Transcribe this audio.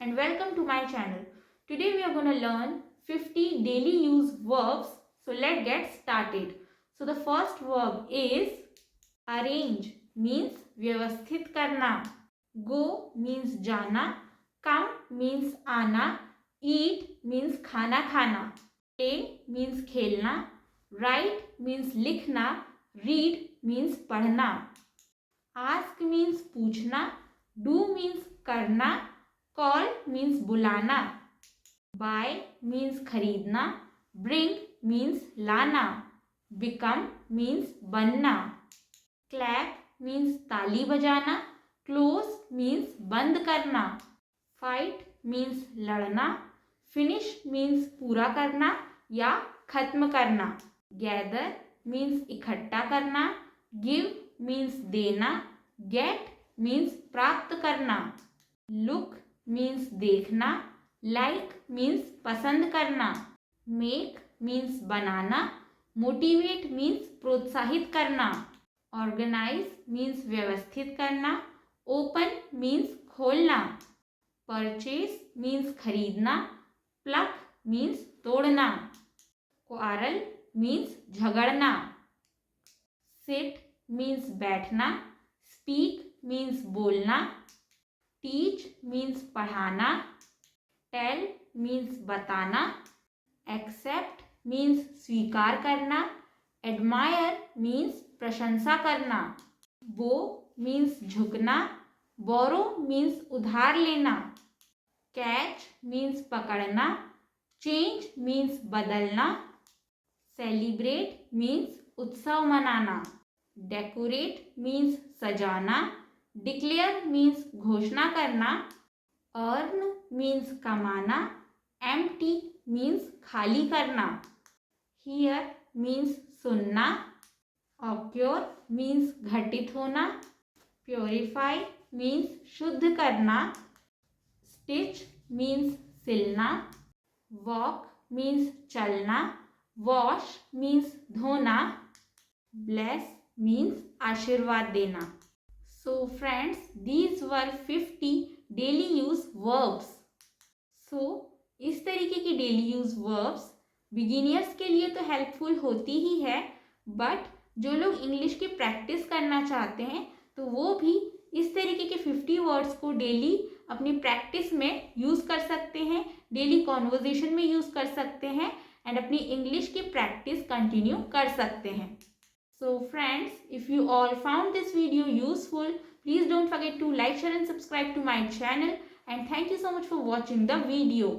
and welcome to my channel. Today we are going to learn 50 daily use verbs. So let's get started. So the first verb is arrange, means व्यवस्थित करना. Go means जाना. Come means आना. Eat means खाना खाना. Play means खेलना. Write means लिखना. Read means पढ़ना. Ask means पूछना. Do means करना. Call means बुलाना. Buy means खरीदना. Bring means लाना. Become means बनना. Clap means ताली बजाना. Close means बंद करना. Fight means लड़ना. Finish means पूरा करना या खत्म करना. Gather means इकट्ठा करना. Give means देना. Get means प्राप्त करना. Look means देखना. Like means पसंद करना. Make means बनाना. Motivate means प्रोत्साहित करना. Organize means व्यवस्थित करना. Open means खोलना. Purchase means खरीदना. Pluck means तोड़ना. Quarrel means झगड़ना. Sit means बैठना. Speak means बोलना. Teach means पढ़ाना. Tell means बताना. Accept means स्वीकार करना. Admire means प्रशंसा करना. Bow means झुकना. Borrow means उधार लेना. Catch means पकड़ना. Change means बदलना. Celebrate means उत्सव मनाना. Decorate means सजाना. Declare means घोषणा करना. Earn means कमाना. Empty means खाली करना. Hear means सुनना. Occur means घटित होना. Purify means शुद्ध करना. Stitch means सिलना. Walk means चलना. Wash means धोना. Bless means आशीर्वाद देना. So friends, these were 50 daily use verbs. So इस तरीके की daily use verbs बिगिनियर्स के लिए तो हेल्पफुल होती ही है, बट जो लोग इंग्लिश की प्रैक्टिस करना चाहते हैं तो वो भी इस तरीके के 50 वर्ड्स को डेली अपनी प्रैक्टिस में यूज़ कर सकते हैं, डेली कॉन्वर्जेशन में यूज़ कर सकते हैं एंड अपनी इंग्लिश की प्रैक्टिस कंटिन्यू कर सकते हैं. So friends, if you all found this video useful, please don't forget to like, share and subscribe to my channel, and thank you so much for watching the video.